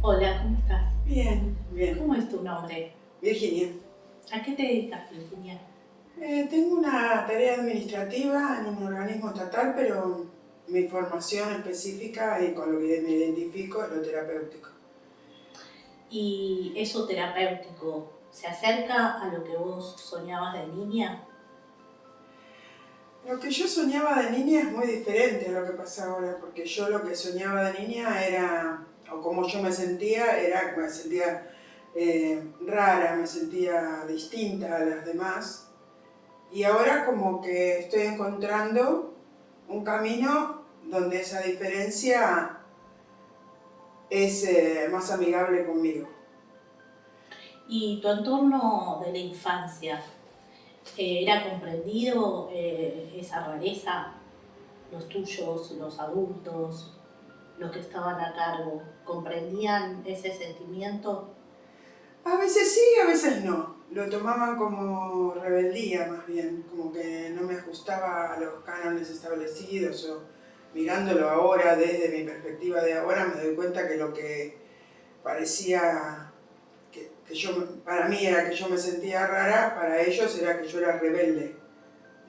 Hola, ¿cómo estás? Bien, bien. ¿Cómo es tu nombre? Virginia. ¿A qué te dedicas, Virginia? Tengo una tarea administrativa en un organismo estatal, pero mi formación específica y con lo que me identifico es lo terapéutico. ¿Y eso terapéutico se acerca a lo que vos soñabas de niña? Lo que yo soñaba de niña es muy diferente a lo que pasa ahora, porque yo lo que soñaba de niña era, o como yo me sentía, era que me sentía rara, me sentía distinta a las demás. Y ahora como que estoy encontrando un camino donde esa diferencia es más amigable conmigo. ¿Y tu entorno de la infancia era comprendido esa rareza? ¿Los tuyos, los adultos, los que estaban a cargo, comprendían ese sentimiento? A veces sí, a veces no. Lo tomaban como rebeldía más bien, como que no me ajustaba a los cánones establecidos o mirándolo ahora desde mi perspectiva de ahora me doy cuenta que lo que parecía que yo, para mí era que yo me sentía rara, para ellos era que yo era rebelde,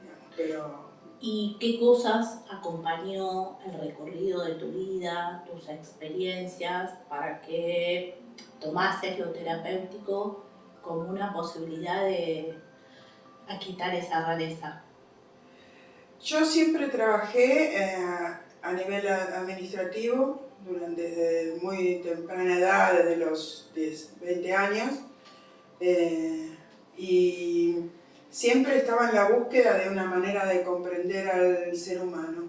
digamos, pero... ¿Y qué cosas acompañó el recorrido de tu vida, tus experiencias, para que tomases lo terapéutico como una posibilidad de quitar esa rareza? Yo siempre trabajé a nivel administrativo desde muy temprana edad, desde los 10, 20 años, y siempre estaba en la búsqueda de una manera de comprender al ser humano.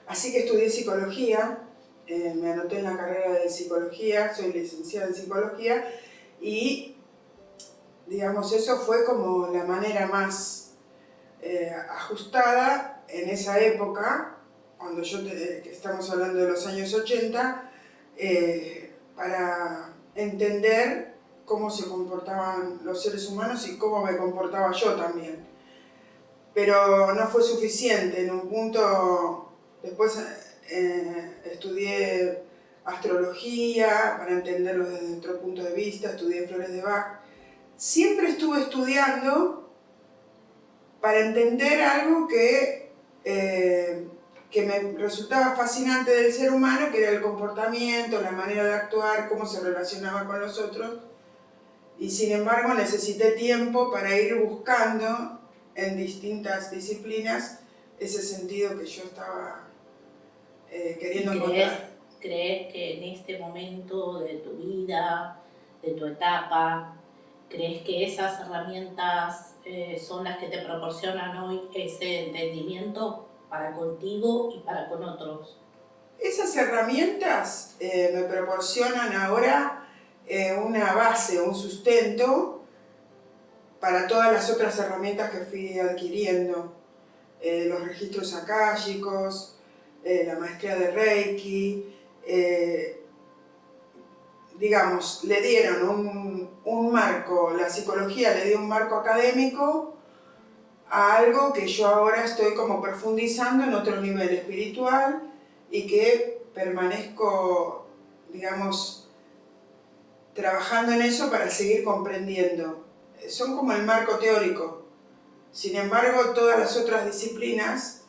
Así que estudié psicología, me anoté en la carrera de psicología, soy licenciada en psicología, y digamos, eso fue como la manera más ajustada en esa época, cuando que estamos hablando de los años 80, para entender cómo se comportaban los seres humanos y cómo me comportaba yo también. Pero no fue suficiente, en un punto, después estudié astrología para entenderlo desde otro punto de vista, estudié flores de Bach. Siempre estuve estudiando para entender algo que me resultaba fascinante del ser humano, que era el comportamiento, la manera de actuar, cómo se relacionaba con los otros. Y sin embargo necesité tiempo para ir buscando en distintas disciplinas ese sentido que yo estaba queriendo encontrar. ¿Crees que en este momento de tu vida, de tu etapa, crees que esas herramientas son las que te proporcionan hoy ese entendimiento para contigo y para con otros? Esas herramientas me proporcionan ahora una base, un sustento para todas las otras herramientas que fui adquiriendo. Los registros akáshicos, la maestría de Reiki, digamos, le dieron un marco, la psicología le dio un marco académico a algo que yo ahora estoy como profundizando en otro nivel espiritual y que permanezco, digamos, trabajando en eso para seguir comprendiendo. Son como el marco teórico. Sin embargo, todas las otras disciplinas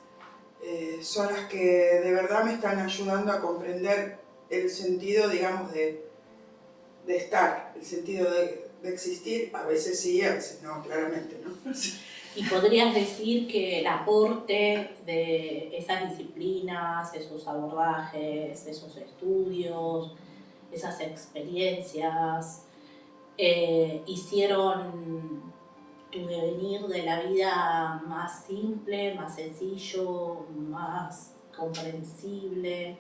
son las que de verdad me están ayudando a comprender el sentido, digamos, de estar, el sentido de existir. A veces sí, a veces no, claramente, ¿no? ¿Y podrías decir que el aporte de esas disciplinas, esos abordajes, esos estudios, esas experiencias, hicieron tu devenir de la vida más simple, más sencillo, más comprensible?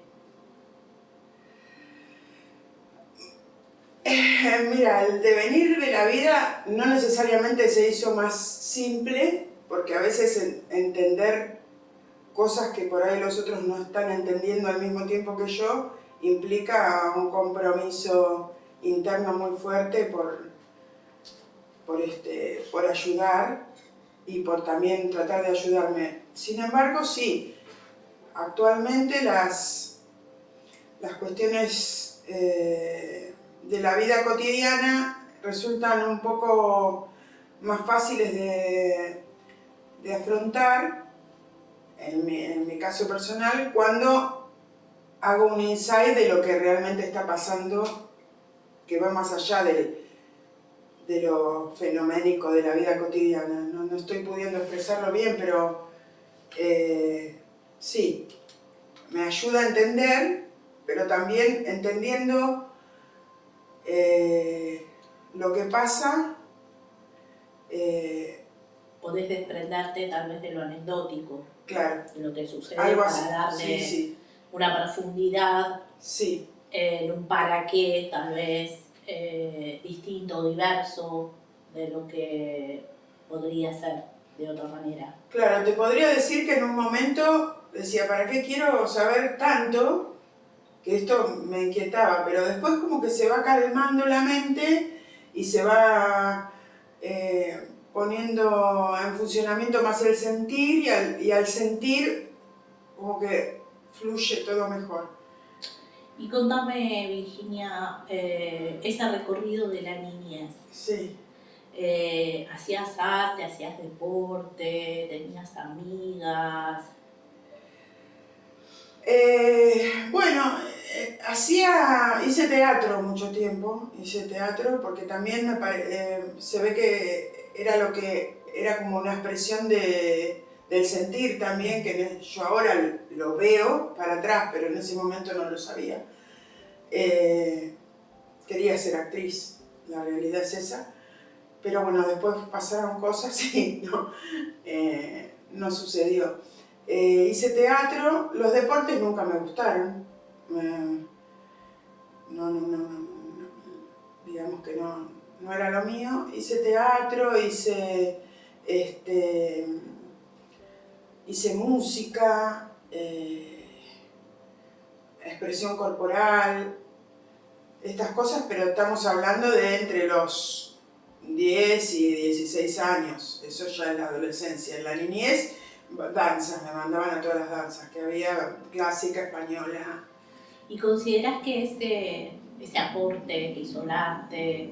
Mira, el devenir de la vida no necesariamente se hizo más simple, porque a veces entender cosas que por ahí los otros no están entendiendo al mismo tiempo que yo implica un compromiso interno muy fuerte por ayudar y por también tratar de ayudarme. Sin embargo, sí, actualmente las cuestiones de la vida cotidiana resultan un poco más fáciles de afrontar, en mi caso personal, cuando hago un insight de lo que realmente está pasando, que va más allá de lo fenoménico de la vida cotidiana. No estoy pudiendo expresarlo bien, pero sí, me ayuda a entender, pero también entendiendo lo que pasa. Podés desprenderte tal vez de lo anecdótico, Claro, de lo que sucede, algo para así. darle Sí. una profundidad, Sí. un para qué tal vez distinto, diverso de lo que podría ser de otra manera. Claro, te podría decir que en un momento decía, ¿para qué quiero saber tanto? Que esto me inquietaba, pero después como que se va calmando la mente y se va poniendo en funcionamiento más el sentir, y al sentir como que fluye todo mejor. Y contame, Virginia, ese recorrido de la niñez. Sí. ¿Hacías arte, hacías deporte, tenías amigas? Bueno, hice teatro mucho tiempo, porque también se ve que era como una expresión del sentir también, que yo ahora lo veo para atrás, pero en ese momento no lo sabía. Quería ser actriz, la realidad es esa, pero bueno, después pasaron cosas y no sucedió. Hice teatro, los deportes nunca me gustaron. Digamos que no era lo mío. Hice teatro, hice música, expresión corporal, estas cosas, pero estamos hablando de entre los 10 y 16 años, eso ya en la adolescencia. En la niñez, danzas, me mandaban a todas las danzas que había, clásica, española. ¿Y considerás que ese aporte que hizo el arte,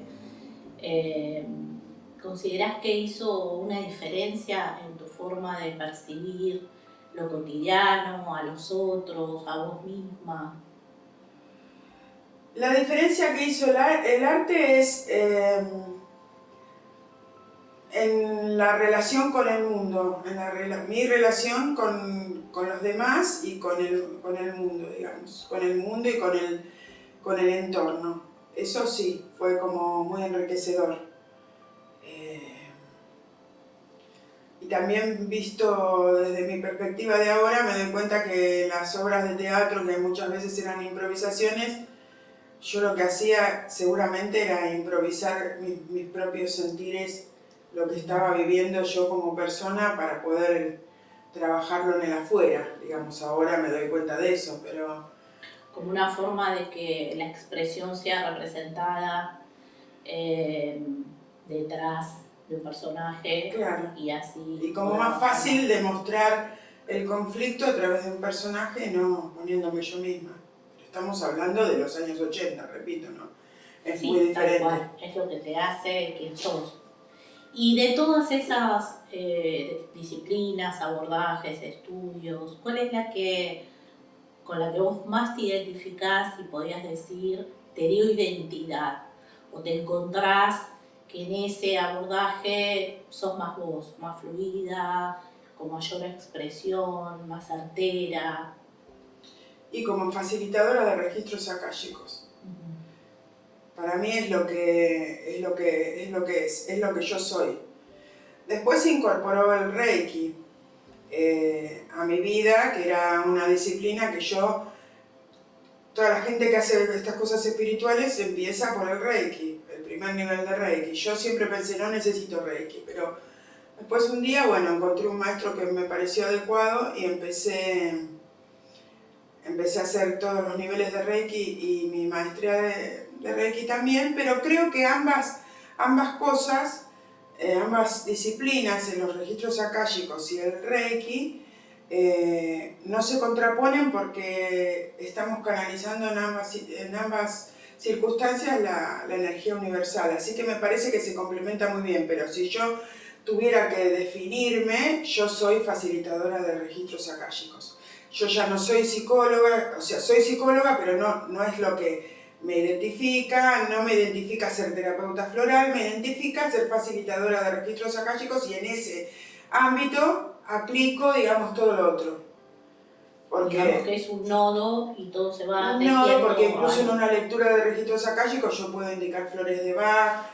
considerás que hizo una diferencia en tu forma de percibir lo cotidiano, a los otros, a vos misma? La diferencia que hizo el arte es en la relación con el mundo, mi relación con los demás y con el mundo, digamos, con el mundo y con el entorno. Eso sí, fue como muy enriquecedor. Y también visto desde mi perspectiva de ahora, me doy cuenta que las obras de teatro, que muchas veces eran improvisaciones, yo lo que hacía seguramente era improvisar mis propios sentires, lo que estaba viviendo yo como persona, para poder trabajarlo en el afuera. Digamos, ahora me doy cuenta de eso, pero... Como una forma de que la expresión sea representada detrás de un personaje. Claro. Y así... Y como más fácil demostrar el conflicto a través de un personaje, no poniéndome yo misma. Estamos hablando de los años 80, repito, ¿no? Es sí, muy diferente. Tal cual. Es lo que te hace quien sos. Y de todas esas disciplinas, abordajes, estudios, ¿cuál es la que con la que vos más te identificás y podías decir te dio identidad? ¿O te encontrás que en ese abordaje sos más vos, más fluida, con mayor expresión, más certera? Y como facilitadora de registros akáshicos. Para mí es lo que yo soy. Después se incorporó el Reiki a mi vida, que era una disciplina que toda la gente que hace estas cosas espirituales empieza por el Reiki, el primer nivel de Reiki. Yo siempre pensé, no necesito Reiki, pero después un día, bueno, encontré un maestro que me pareció adecuado y empecé a hacer todos los niveles de Reiki y mi maestría de Reiki también, pero creo que ambas cosas, ambas disciplinas, en los registros akáshicos y el Reiki, no se contraponen porque estamos canalizando en ambas circunstancias la energía universal, así que me parece que se complementa muy bien, pero si yo tuviera que definirme, yo soy facilitadora de registros akáshicos. Yo ya no soy psicóloga, o sea, soy psicóloga, pero no es lo que me identifica, no me identifica ser terapeuta floral, me identifica ser facilitadora de registros akáshicos y en ese ámbito aplico, digamos, todo lo otro. Porque digamos que es un nodo y todo se va tejiendo. Un nodo, porque incluso en una lectura de registros akáshicos yo puedo indicar flores de Bach,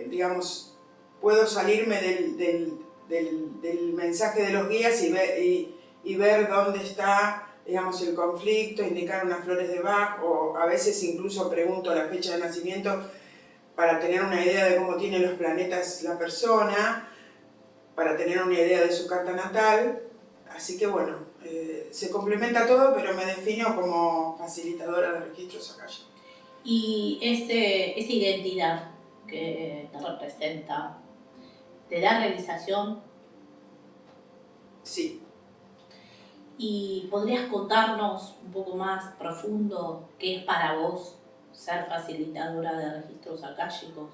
digamos, puedo salirme del mensaje de los guías y ver dónde está, digamos, el conflicto, indicar unas flores de Bach, o a veces incluso pregunto la fecha de nacimiento para tener una idea de cómo tienen los planetas la persona, para tener una idea de su carta natal. Así que bueno, se complementa todo, pero me defino como facilitadora de registros akáshicos. Y esa identidad que te representa, ¿te da realización? Sí. ¿Y podrías contarnos un poco más profundo qué es para vos ser facilitadora de registros akáshicos?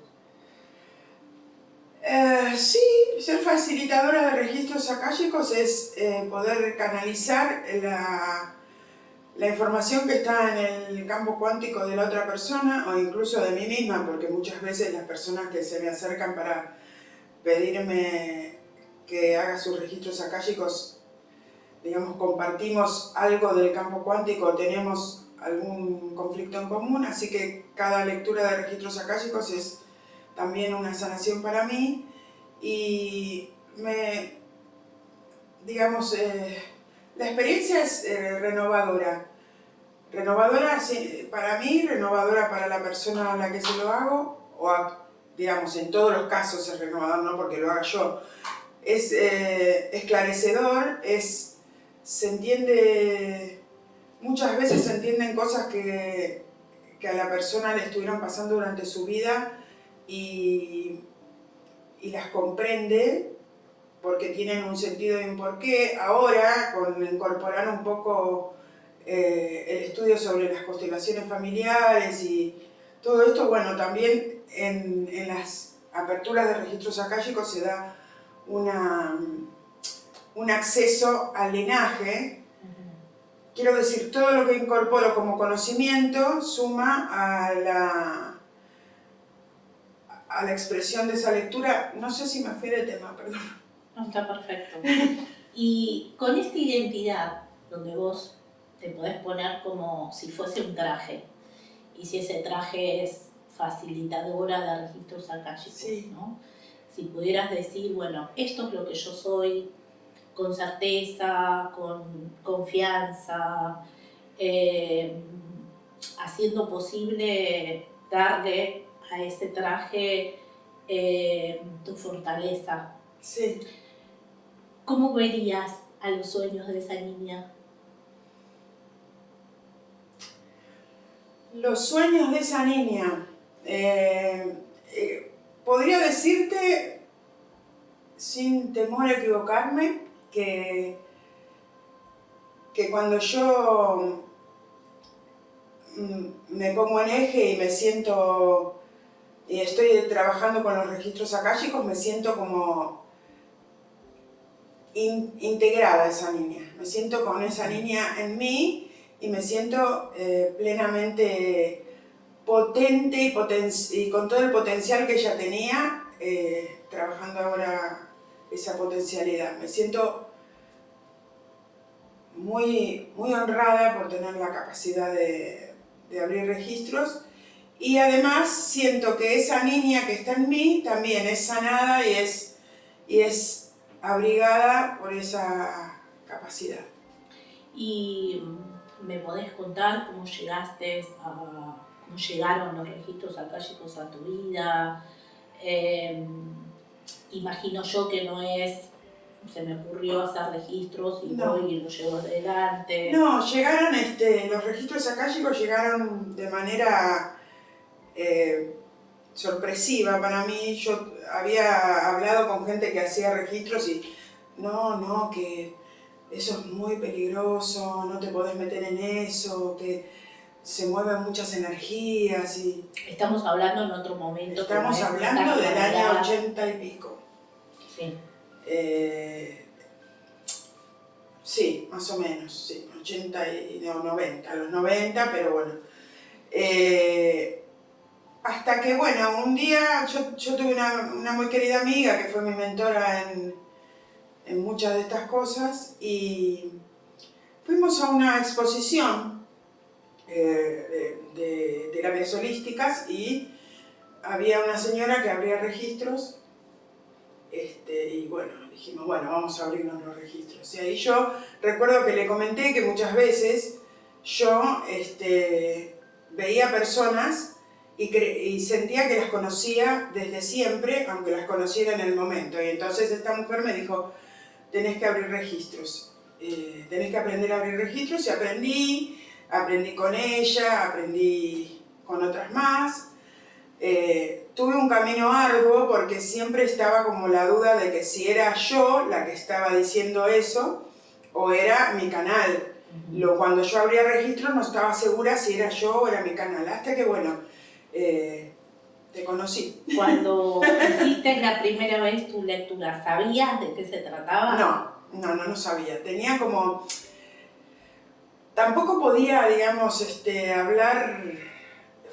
Sí, ser facilitadora de registros akáshicos es poder canalizar la información que está en el campo cuántico de la otra persona o incluso de mí misma, porque muchas veces las personas que se me acercan para pedirme que haga sus registros akáshicos, digamos, compartimos algo del campo cuántico, tenemos algún conflicto en común, así que cada lectura de registros akáshicos es también una sanación para mí y digamos, la experiencia es renovadora. Renovadora para mí, renovadora para la persona a la que se lo hago, digamos, en todos los casos es renovador, no porque lo haga yo. Es esclarecedor, se entiende, muchas veces se entienden cosas que a la persona le estuvieron pasando durante su vida y las comprende porque tienen un sentido y un porqué. Ahora, con incorporar un poco el estudio sobre las constelaciones familiares y todo esto, bueno, también en las aperturas de registros akáshicos se da un acceso al linaje. Quiero decir, todo lo que incorporo como conocimiento suma a la expresión de esa lectura. No sé si me fui de tema, perdón. No, está perfecto. Y con esta identidad, donde vos te podés poner como si fuese un traje, y si ese traje es facilitadora de registros akáshicos, sí, ¿no? Si pudieras decir, bueno, esto es lo que yo soy, con certeza, con confianza, haciendo posible darle a ese traje tu fortaleza. Sí. ¿Cómo verías a los sueños de esa niña? Los sueños de esa niña. Podría decirte, sin temor a equivocarme, que cuando yo me pongo en eje y me siento, y estoy trabajando con los registros akáshicos, me siento como integrada a esa niña. Me siento con esa niña en mí y me siento plenamente potente y con todo el potencial que ella tenía, trabajando ahora esa potencialidad. Me siento muy honrada por tener la capacidad de abrir registros y además siento que esa niña que está en mí también es sanada y es abrigada por esa capacidad. ¿Y me podés contar cómo llegaron los registros akáshicos a tu vida? Imagino yo que no es, se me ocurrió hacer registros y no. voy y lo llevo adelante. No, llegaron, los registros akáshicos llegaron de manera sorpresiva para mí. Yo había hablado con gente que hacía registros y que eso es muy peligroso, no te podés meter en eso, que se mueven muchas energías y... Estamos hablando en otro momento. Estamos hablando del año 80 y pico. Sí. Sí, más o menos, sí, 80 y no, 90, los 90, pero bueno. Hasta que, bueno, un día yo tuve una muy querida amiga que fue mi mentora en muchas de estas cosas y fuimos a una exposición de terapias holísticas y había una señora que abría registros y bueno, dijimos, bueno, vamos a abrirnos los registros. Y ahí yo recuerdo que le comenté que muchas veces yo veía personas y sentía que las conocía desde siempre, aunque las conociera en el momento. Y entonces esta mujer me dijo, tenés que abrir registros, tenés que aprender a abrir registros y aprendí con ella, aprendí con otras más. Tuve un camino arduo porque siempre estaba como la duda de que si era yo la que estaba diciendo eso o era mi canal. Cuando yo abría registros no estaba segura si era yo o era mi canal, hasta que bueno, te conocí. Cuando hiciste la primera vez tu lectura, ¿sabías de qué se trataba? No sabía. Tenía como... Tampoco podía, digamos, hablar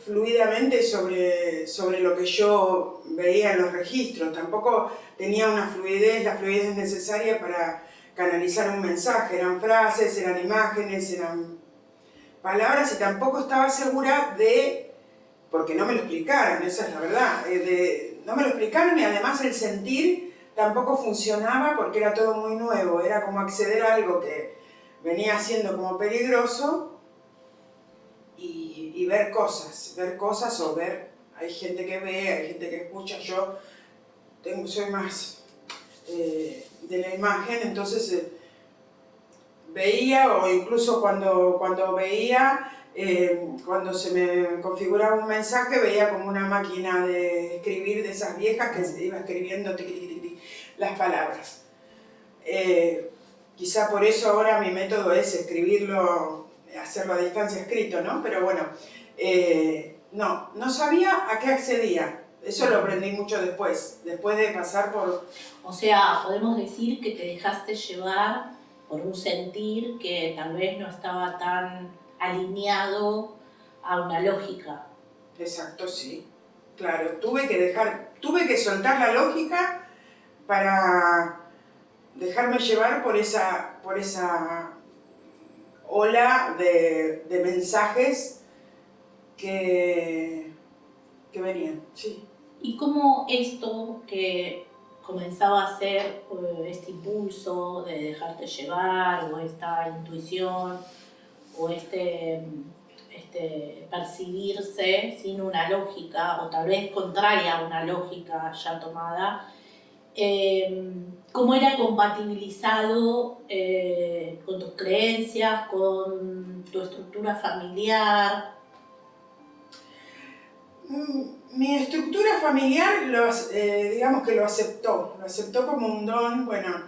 fluidamente sobre lo que yo veía en los registros. Tampoco tenía la fluidez necesaria para canalizar un mensaje. Eran frases, eran imágenes, eran palabras y tampoco estaba segura porque no me lo explicaron, esa es la verdad. No me lo explicaron y además el sentir tampoco funcionaba porque era todo muy nuevo. Era como acceder a algo que venía siendo como peligroso y ver cosas o ver, hay gente que ve, hay gente que escucha, yo soy más de la imagen, entonces veía o incluso cuando veía, cuando se me configuraba un mensaje, veía como una máquina de escribir de esas viejas que se iba escribiendo las palabras. Quizá por eso ahora mi método es escribirlo, hacerlo a distancia escrito, ¿no? Pero bueno, no sabía a qué accedía. Eso lo aprendí mucho después de pasar por... O sea, podemos decir que te dejaste llevar por un sentir que tal vez no estaba tan alineado a una lógica. Exacto, sí. Claro, tuve que soltar la lógica para dejarme llevar por esa ola de mensajes que venían, sí. ¿Y cómo esto que comenzaba a ser este impulso de dejarte llevar, o esta intuición, o este percibirse sin una lógica, o tal vez contraria a una lógica ya tomada, cómo era compatibilizado con tus creencias, con tu estructura familiar? Mi estructura familiar, digamos que lo aceptó como un don. Bueno,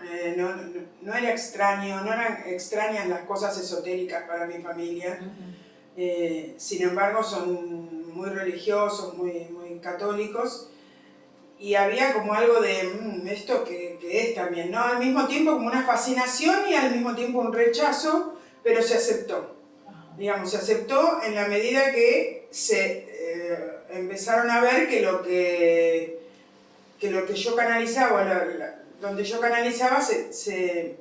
no era extraño, no eran extrañas las cosas esotéricas para mi familia. Sin embargo, son muy religiosos, muy católicos. Y había como algo de esto que es también, ¿no? Al mismo tiempo como una fascinación y al mismo tiempo un rechazo, pero se aceptó. Digamos, se aceptó en la medida que empezaron a ver que lo que yo canalizaba, donde yo canalizaba se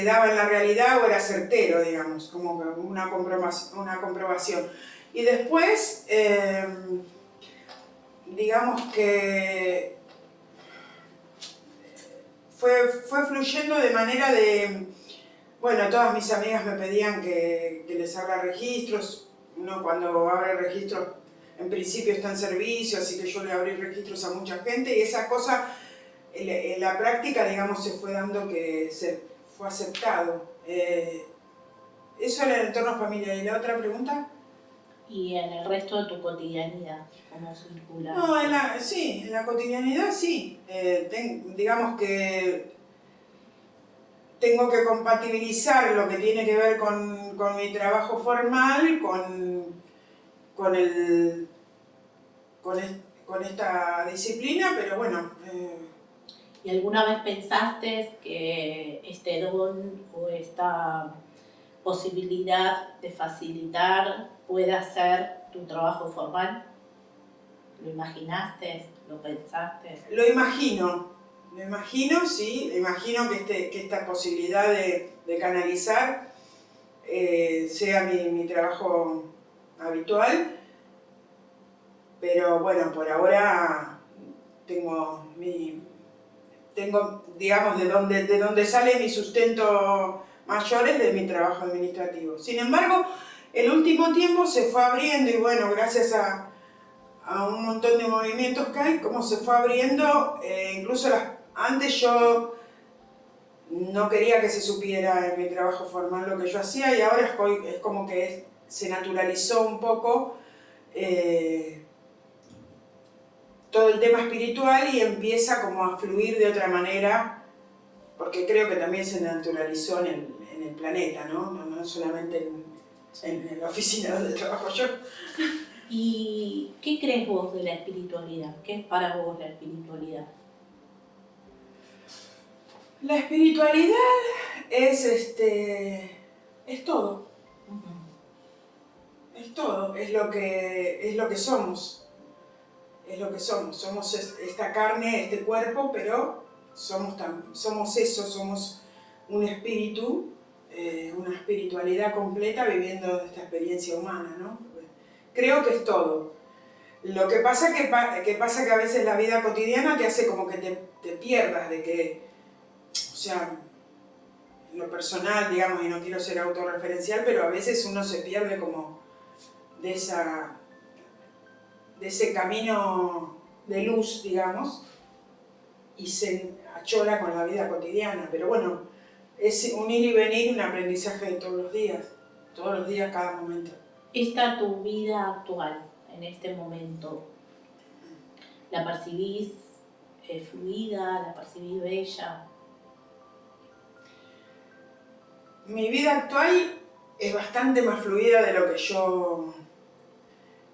daba en la realidad o era certero, digamos, como una comprobación. Y después, digamos que fue fluyendo de manera de... Bueno, todas mis amigas me pedían que les abra registros. Uno cuando abre registros, en principio está en servicio, así que yo le abrí registros a mucha gente y esa cosa, en la práctica, digamos, se fue dando que se fue aceptado. Eso era el entorno familiar. ¿Y la otra pregunta? Y en el resto de tu cotidianidad, ¿cómo circula? No, en la cotidianidad sí. Digamos que tengo que compatibilizar lo que tiene que ver con mi trabajo formal, con esta disciplina, pero bueno. ¿Y alguna vez pensaste que este don o esta posibilidad de facilitar pueda ser tu trabajo formal? ¿Lo imaginaste? ¿Lo pensaste? Lo imagino, sí, imagino que esta posibilidad de canalizar sea mi trabajo habitual, pero bueno, por ahora tengo, digamos, de donde sale mi sustento mayor es de mi trabajo administrativo. Sin embargo, el último tiempo se fue abriendo y bueno, gracias a un montón de movimientos que hay, como se fue abriendo, incluso antes yo no quería que se supiera en mi trabajo formal lo que yo hacía y ahora es como que se naturalizó un poco todo el tema espiritual y empieza como a fluir de otra manera, porque creo que también se naturalizó en el planeta, no solamente en la oficina donde trabajo yo. ¿Y qué crees vos de la espiritualidad? ¿Qué es para vos la espiritualidad? La espiritualidad es todo. Es todo, es lo que somos. Es lo que somos. Somos esta carne, este cuerpo, pero somos eso, somos un espíritu, una espiritualidad completa viviendo esta experiencia humana, ¿no? Creo que es todo. Lo que pasa que a veces la vida cotidiana te hace como que te pierdas de que, o sea, en lo personal, digamos, y no quiero ser autorreferencial, pero a veces uno se pierde como de ese camino de luz, digamos, y se achola con la vida cotidiana. Pero bueno, es un ir y venir, un aprendizaje de todos los días, cada momento. Esta tu vida actual, en este momento, ¿la percibís fluida? ¿La percibís bella? Mi vida actual es bastante más fluida de lo que yo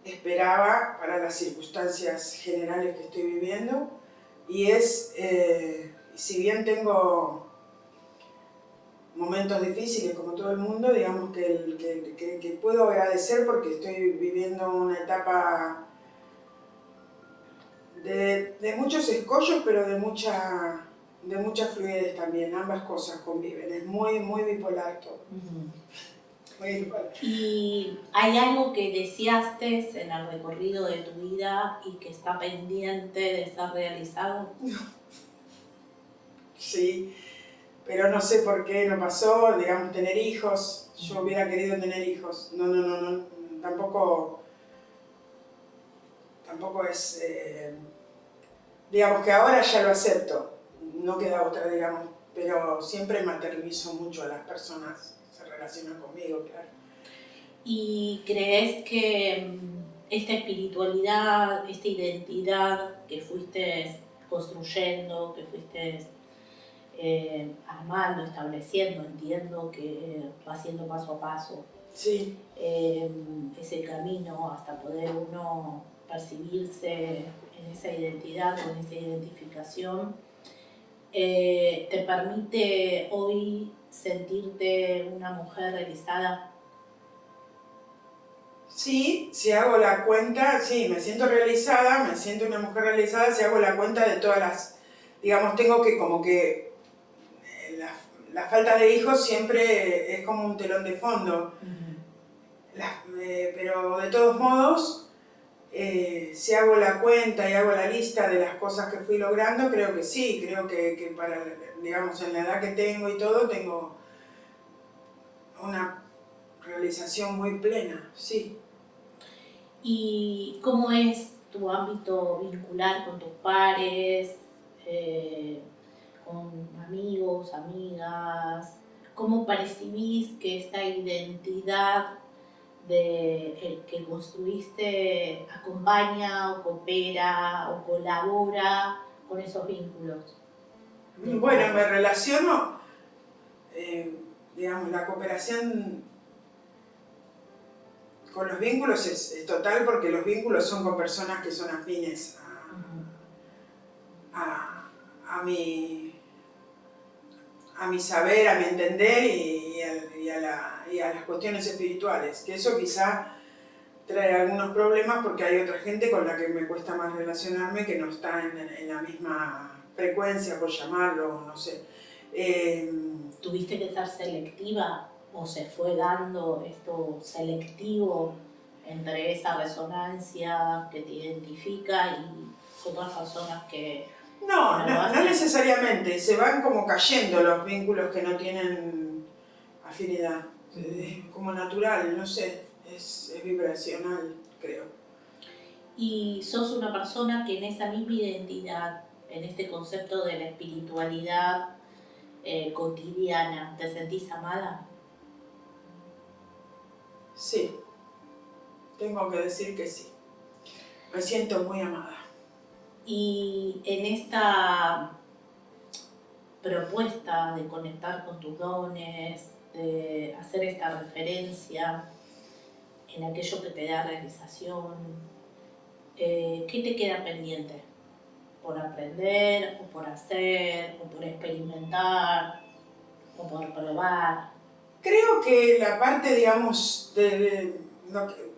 esperaba para las circunstancias generales que estoy viviendo. Y si bien tengo momentos difíciles como todo el mundo, digamos que puedo agradecer porque estoy viviendo una etapa de muchos escollos, pero de mucha fluidez también. Ambas cosas conviven, es muy, muy bipolar todo. Muy bipolar. ¿Y hay algo que deseaste en el recorrido de tu vida y que está pendiente de ser realizado? Sí, pero no sé por qué no pasó, digamos, tener hijos. Yo hubiera querido tener hijos. No, tampoco es... digamos que ahora ya lo acepto, no queda otra, digamos, pero siempre maternizo mucho a las personas que se relacionan conmigo, claro. ¿Y crees que esta espiritualidad, esta identidad que fuiste construyendo, que fuiste armando, estableciendo, entiendo que va haciendo paso a paso, sí, ese camino hasta poder uno percibirse en esa identidad, con esa identificación, te permite hoy sentirte una mujer realizada? Sí, si hago la cuenta, sí, me siento realizada, me siento una mujer realizada, si hago la cuenta de todas las, digamos, tengo que como que la falta de hijos siempre es como un telón de fondo, pero de todos modos, si hago la cuenta y hago la lista de las cosas que fui logrando, creo que sí, creo que para, digamos, en la edad que tengo y todo, tengo una realización muy plena, sí. ¿Y cómo es tu ámbito vincular con tus pares, con amigos, amigas? ¿Cómo percibís que esta identidad que construiste acompaña o coopera o colabora con esos vínculos? Bueno, me relaciono digamos, la cooperación con los vínculos es total, porque los vínculos son con personas que son afines a mi saber, a mi entender y a las cuestiones espirituales. Que eso quizá trae algunos problemas porque hay otra gente con la que me cuesta más relacionarme que no está en la misma frecuencia, por llamarlo, no sé. ¿Tuviste que ser selectiva o se fue dando esto selectivo entre esa resonancia que te identifica y otras personas que no necesariamente, se van como cayendo los vínculos que no tienen afinidad, es como natural, no sé, es vibracional, creo. Y sos una persona que en esa misma identidad, en este concepto de la espiritualidad cotidiana, ¿te sentís amada? Sí, tengo que decir que sí, me siento muy amada. Y en esta propuesta de conectar con tus dones, de hacer esta referencia en aquello que te da realización, ¿qué te queda pendiente? ¿Por aprender, o por hacer, o por experimentar, o por probar? Creo que la parte, digamos,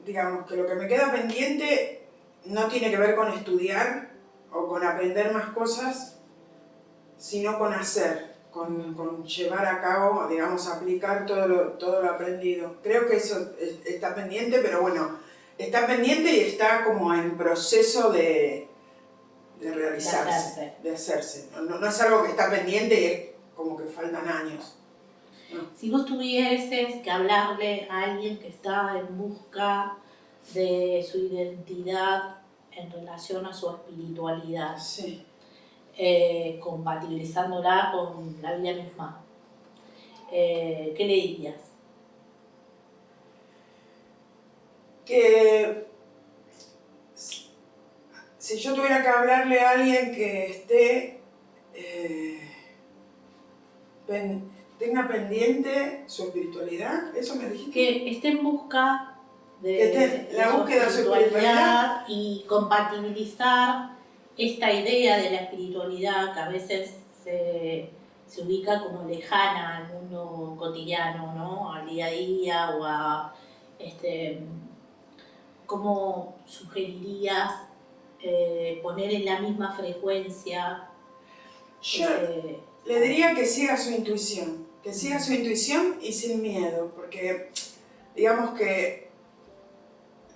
digamos que lo que me queda pendiente no tiene que ver con estudiar o con aprender más cosas, sino con hacer, con llevar a cabo, digamos, aplicar todo lo aprendido. Creo que eso está pendiente, pero bueno, está pendiente y está como en proceso de realizarse, de hacerse. No es algo que está pendiente y es como que faltan años. No. Si vos tuvieses que hablarle a alguien que está en busca de su identidad en relación a su espiritualidad, sí. compatibilizándola con la vida misma, ¿qué le dirías? Que si yo tuviera que hablarle a alguien que esté tenga pendiente su espiritualidad, ¿eso me dijiste? Que esté en busca de la búsqueda de su espiritualidad y compatibilizar esta idea de la espiritualidad que a veces se ubica como lejana al mundo cotidiano, ¿no? Al día a día o a ¿cómo sugerirías poner en la misma frecuencia? Yo le diría que siga su intuición, y sin miedo, porque digamos que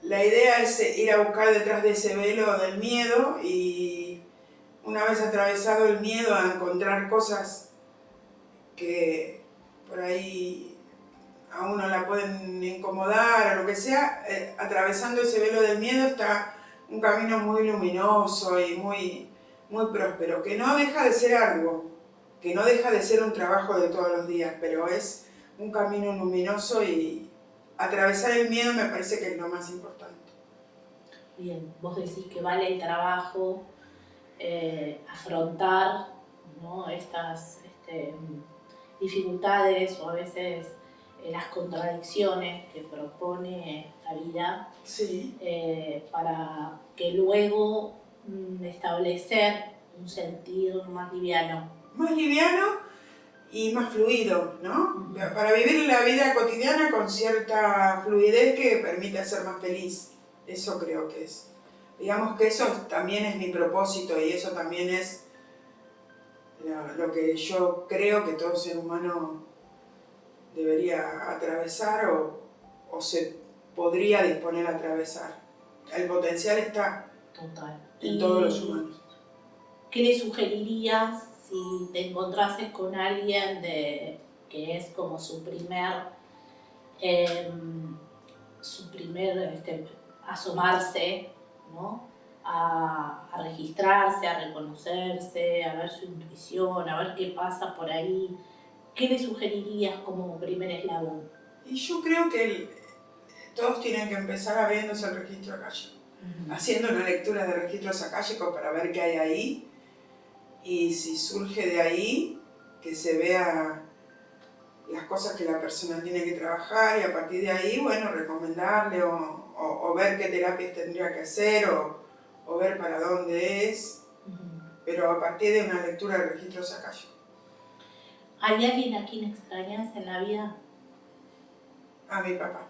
la idea es ir a buscar detrás de ese velo del miedo y una vez atravesado el miedo a encontrar cosas que por ahí a uno la pueden incomodar o lo que sea, atravesando ese velo del miedo está un camino muy luminoso y muy próspero, que no deja de ser algo, que no deja de ser un trabajo de todos los días, pero es un camino luminoso y atravesar el miedo me parece que es lo más importante. Bien, vos decís que vale el trabajo afrontar, ¿no? Estas dificultades o a veces las contradicciones que propone la vida, sí. para que luego establecer un sentido más liviano. Más liviano y más fluido, ¿no? Para vivir la vida cotidiana con cierta fluidez que permite ser más feliz. Eso creo que es. Digamos que eso también es mi propósito y eso también es lo que yo creo que todo ser humano debería atravesar o se podría disponer a atravesar. El potencial está total en todos los humanos. ¿Qué le sugerirías si te encontrases con alguien que es como su primer asomarse, ¿no? a registrarse, a reconocerse, a ver su intuición, a ver qué pasa por ahí? ¿Qué le sugerirías como primer eslabón? Y yo creo que todos tienen que empezar abriéndose el registro akáshico, haciendo una lectura de registros akáshicos para ver qué hay ahí, y si surge de ahí, que se vea las cosas que la persona tiene que trabajar y a partir de ahí, bueno, recomendarle o ver qué terapias tendría que hacer o ver para dónde es, pero a partir de una lectura de registros akáshicos. ¿Hay alguien a quien extrañas en la vida? A mi papá.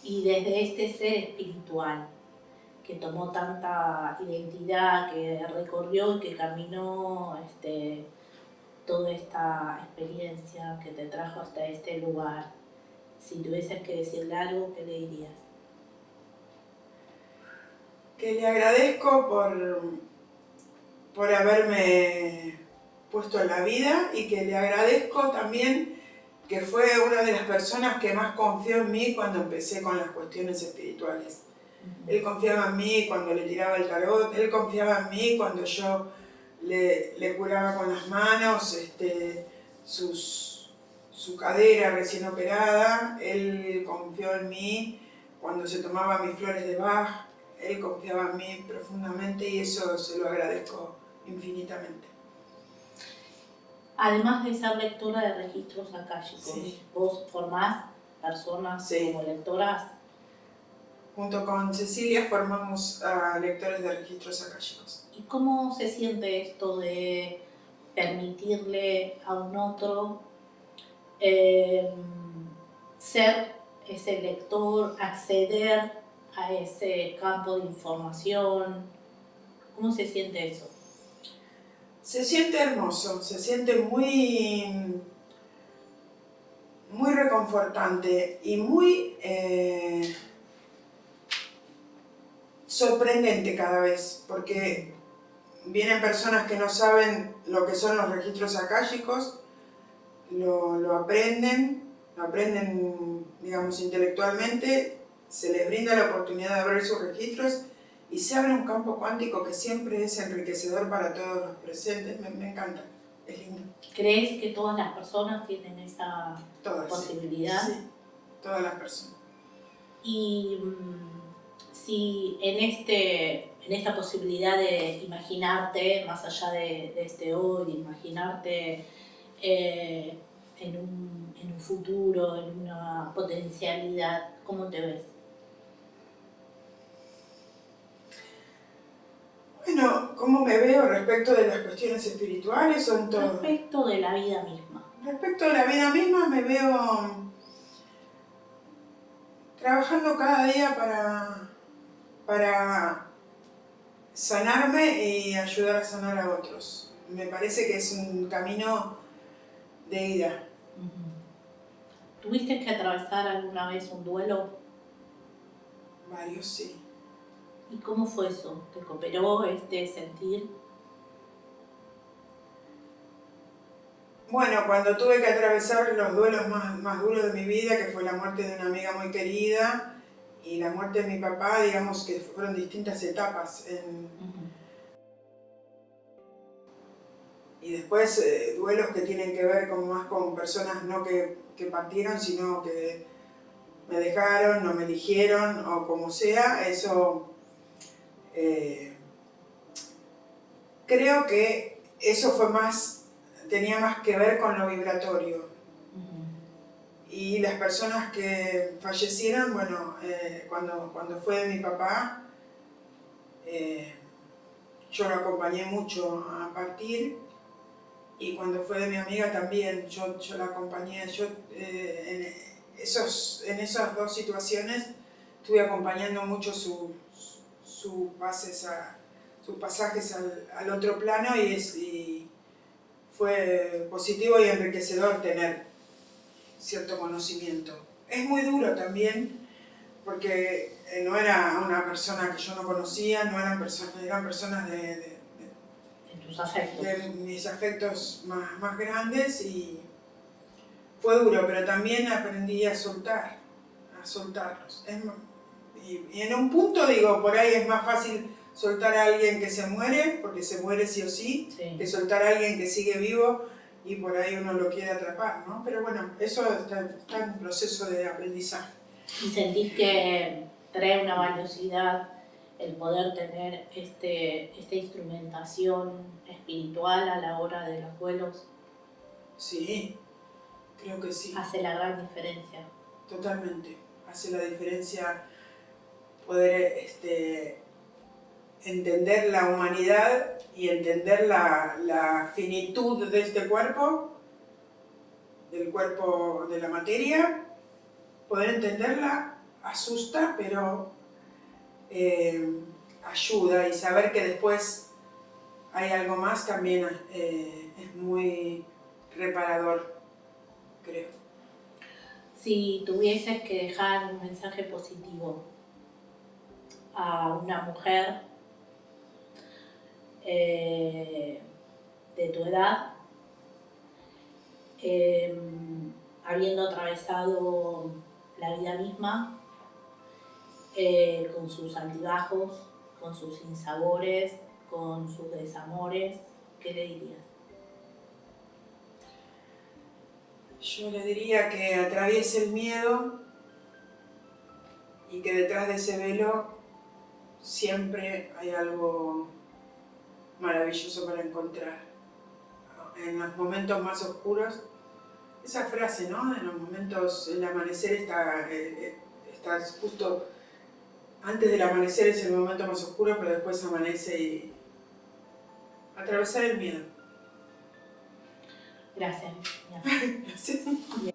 Y desde este ser espiritual, que tomó tanta identidad, que recorrió y que caminó toda esta experiencia que te trajo hasta este lugar, si tuvieses que decirle algo, ¿qué le dirías? Que le agradezco por haberme puesto en la vida y que le agradezco también que fue una de las personas que más confió en mí cuando empecé con las cuestiones espirituales. Él confiaba en mí cuando le tiraba el tarot, él confiaba en mí cuando yo le curaba con las manos su cadera recién operada, él confió en mí cuando se tomaba mis flores de Bach, él confiaba en mí profundamente y eso se lo agradezco infinitamente. Además de ser lectora de registros akáshicos, Sí. ¿vos formás personas como lectoras? Junto con Cecilia formamos a lectores de registros akáshicos. ¿Y cómo se siente esto de permitirle a un otro ser ese lector, acceder a ese campo de información? ¿Cómo se siente eso? Se siente hermoso, se siente muy reconfortante y muy sorprendente cada vez, porque vienen personas que no saben lo que son los registros akáshicos, lo aprenden, digamos, intelectualmente, se les brinda la oportunidad de abrir sus registros y se abre un campo cuántico que siempre es enriquecedor para todos los presentes. Me encanta, es lindo. ¿Crees que todas las personas tienen esa posibilidad? Sí, todas las personas. Y si en esta posibilidad de imaginarte más allá de este hoy, de imaginarte en un futuro, en una potencialidad, ¿cómo te ves? Bueno, ¿cómo me veo respecto de las cuestiones espirituales o en todo? Respecto de la vida misma. Respecto de la vida misma me veo trabajando cada día para sanarme y ayudar a sanar a otros. Me parece que es un camino de ida. ¿Tuviste que atravesar alguna vez un duelo? Varios, sí. ¿Y cómo fue eso? ¿Te cooperó sentir? Bueno, cuando tuve que atravesar los duelos más duros de mi vida, que fue la muerte de una amiga muy querida y la muerte de mi papá, digamos que fueron distintas etapas. Y después duelos que tienen que ver más con personas no que partieron, sino que me dejaron, no me eligieron o como sea, eso creo que eso tenía más que ver con lo vibratorio. Y las personas que fallecieron, bueno, cuando fue de mi papá, yo lo acompañé mucho a partir, y cuando fue de mi amiga también, yo la acompañé. En esas dos situaciones estuve acompañando mucho sus pasajes al otro plano y fue positivo y enriquecedor tener cierto conocimiento. Es muy duro también porque no era una persona que yo no conocía, eran personas de tus afectos. De mis afectos más grandes y fue duro, pero también aprendí a soltarlos. Y en un punto digo, por ahí es más fácil soltar a alguien que se muere, porque se muere sí o sí, que soltar a alguien que sigue vivo y por ahí uno lo quiere atrapar, ¿no? Pero bueno, eso está en proceso de aprendizaje. ¿Y sentís que trae una valiosidad el poder tener esta instrumentación espiritual a la hora de los duelos? Sí, Creo que sí. Hace la gran diferencia. Totalmente. Hace la diferencia poder entender la humanidad y entender la finitud de este cuerpo, del cuerpo de la materia. Poder entenderla asusta, pero ayuda, y saber que después hay algo más también es muy reparador, creo. Si tuvieses que dejar un mensaje positivo a una mujer de tu edad, habiendo atravesado la vida misma, con sus altibajos, con sus sinsabores, con sus desamores, ¿qué le dirías? Yo le diría que atraviese el miedo y que detrás de ese velo siempre hay algo maravilloso para encontrar. En los momentos más oscuros, esa frase, ¿no? En los momentos, el amanecer está justo antes del amanecer, es el momento más oscuro, pero después amanece y atravesar el miedo. Gracias. Gracias.